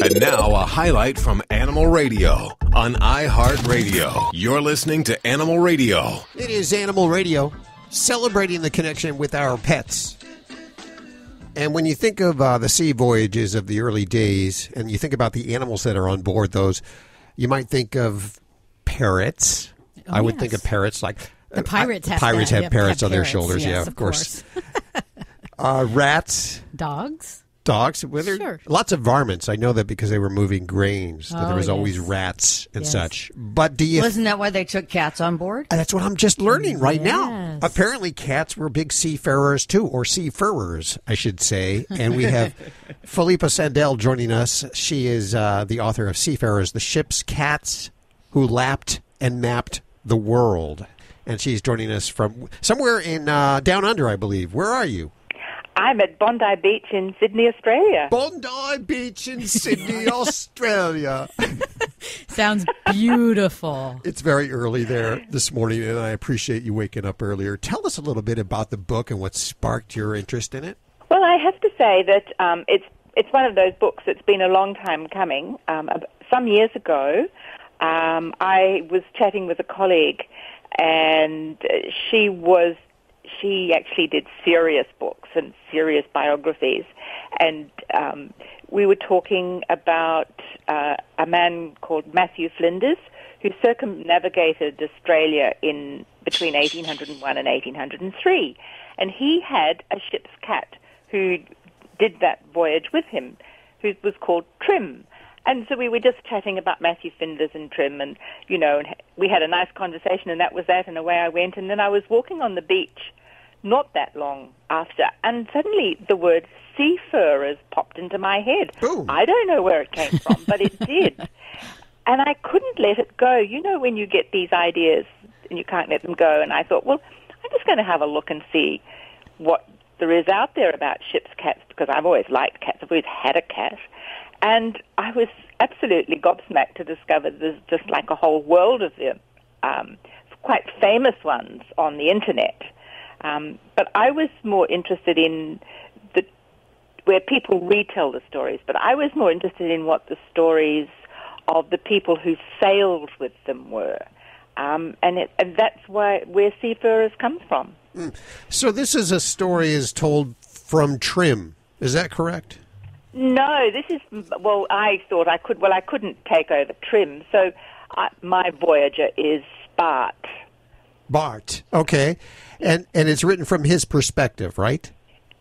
And now a highlight from Animal Radio on iHeartRadio. You're listening to Animal Radio. It is Animal Radio, celebrating the connection with our pets. And when you think of the sea voyages of the early days, and you think about the animals that are on board those, you might think of parrots. I would think of parrots like... The pirates have parrots on their shoulders, yes, of course. Rats. Dogs. Well, Sure. Lots of varmints. I know that because they were moving grains. That there was always rats and such. But wasn't that why they took cats on board? That's what I'm just learning right now. Apparently, cats were big seafarers too, or seafarers, I should say. And we have Philippa Sandall joining us. She is the author of Seafarers: The Ship's Cats Who Lapped and Mapped the World. And she's joining us from somewhere in down under, I believe. Where are you? I'm at Bondi Beach in Sydney, Australia. Bondi Beach in Sydney, Australia. Sounds beautiful. It's very early there this morning, and I appreciate you waking up earlier. Tell us a little bit about the book and what sparked your interest in it. Well, I have to say that it's one of those books that's been a long time coming. Some years ago, I was chatting with a colleague, and she actually did serious books and serious biographies. And we were talking about a man called Matthew Flinders, who circumnavigated Australia in between 1801 and 1803. And he had a ship's cat who did that voyage with him, who was called Trim. And so we were just chatting about Matthew Flinders and Trim, and, and we had a nice conversation, and that was that, and away I went. And then I was walking on the beach not that long after, and suddenly the word seafarers popped into my head. Ooh. I don't know where it came from, but it did. And I couldn't let it go. When you get these ideas and you can't let them go, and I thought, well, I'm just going to have a look and see what there is out there about ship's cats, because I've always liked cats. I've always had a cat. And I was absolutely gobsmacked to discover there's just like a whole world of them, quite famous ones on the internet. But I was more interested in where people retell the stories, but I was more interested in what the stories of the people who sailed with them were. And that's where Seafarers comes from. So this is a story is told from Trim. Is that correct? No, this is, I thought I couldn't take over Trim, so my voyager is Bart, okay. And it's written from his perspective, right?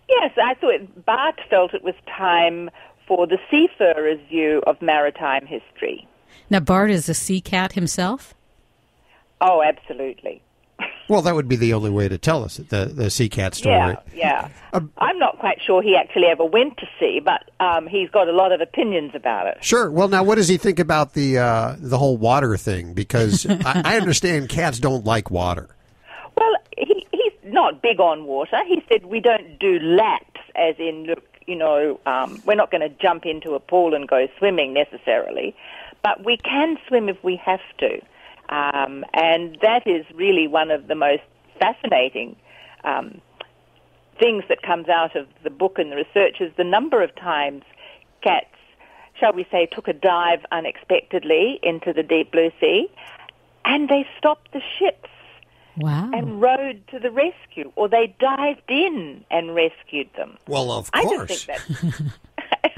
Yes, I thought Bart felt it was time for the seafarer's view of maritime history. Now, Bart is a sea cat himself? Oh, absolutely. Well, that would be the only way to tell us the sea cat story. Yeah. I'm not quite sure he actually ever went to sea, but he's got a lot of opinions about it. Sure. Well, now, what does he think about the whole water thing? Because I understand cats don't like water. Well, he's not big on water. He said we don't do laps, as in, look, we're not going to jump into a pool and go swimming necessarily, but we can swim if we have to. And that is really one of the most fascinating things that comes out of the book and the research is the number of times cats, shall we say, took a dive unexpectedly into the deep blue sea, and they stopped the ships. Wow. And rowed to the rescue, or they dived in and rescued them. Well, of course. I just think that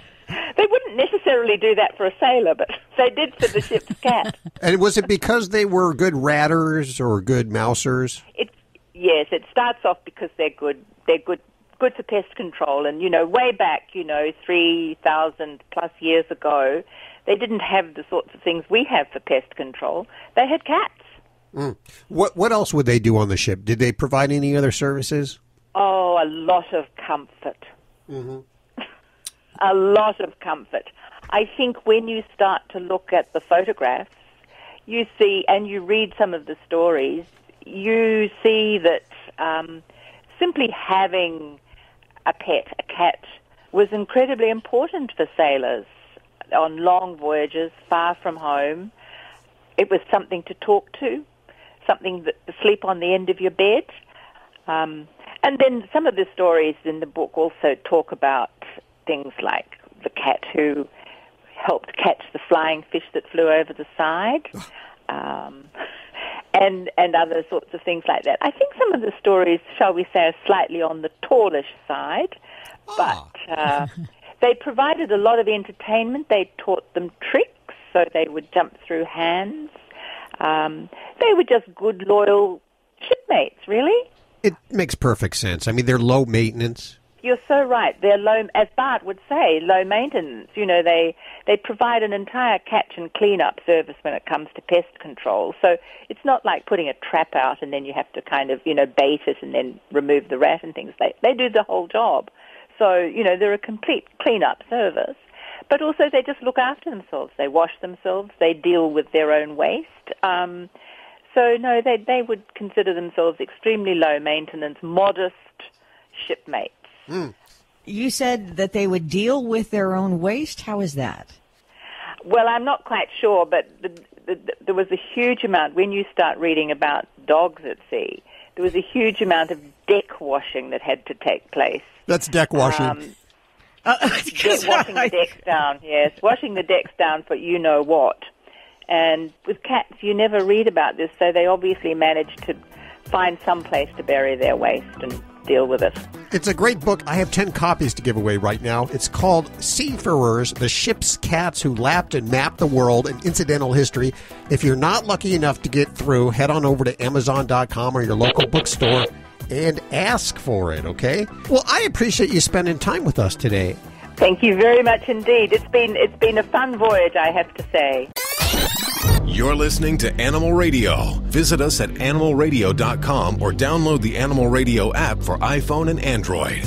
they wouldn't necessarily do that for a sailor, but they did for the ship's cat. And was it because they were good ratters or good mousers? Yes, it starts off because they're good. They're good for pest control. And, way back, 3,000 plus years ago, they didn't have the sorts of things we have for pest control. They had cats. What else would they do on the ship? Did they provide any other services? Oh, a lot of comfort. Mm-hmm. A lot of comfort. I think when you start to look at the photographs, you see, and you read some of the stories, you see that simply having a pet, a cat, was incredibly important for sailors on long voyages, far from home. It was something to talk to, something to sleep on the end of your bed. And then some of the stories in the book also talk about things like the cat who helped catch the flying fish that flew over the side, and other sorts of things like that. I think some of the stories, shall we say, are slightly on the tallish side, but they provided a lot of entertainment. They taught them tricks, so they would jump through hands. They were just good, loyal shipmates, really. It makes perfect sense. I mean, they're low maintenance. You're so right. They're low, as Bart would say, low maintenance. You know, they provide an entire catch and clean-up service when it comes to pest control. So it's not like putting a trap out and then you have to kind of, bait it and then remove the rat and things. They do the whole job. So, they're a complete clean-up service. But also they just look after themselves. They wash themselves. They deal with their own waste. So, no, they would consider themselves extremely low maintenance, modest shipmates. Mm. You said that they would deal with their own waste. How is that? Well, I'm not quite sure, but there was a huge amount, when you start reading about dogs at sea, there was a huge amount of deck washing that had to take place. That's deck washing. Washing the decks down, yes. Washing the decks down for you-know-what. And with cats, you never read about this, so they obviously managed to find some place to bury their waste and deal with it. It's a great book. I have 10 copies to give away right now. It's called Seafarers, The Ship's Cats Who Lapped and Mapped the World, an Incidental History. If you're not lucky enough to get through, head on over to Amazon.com or your local bookstore and ask for it, okay? Well, I appreciate you spending time with us today. Thank you very much indeed. It's been a fun voyage, I have to say. You're listening to Animal Radio. Visit us at animalradio.com or download the Animal Radio app for iPhone and Android.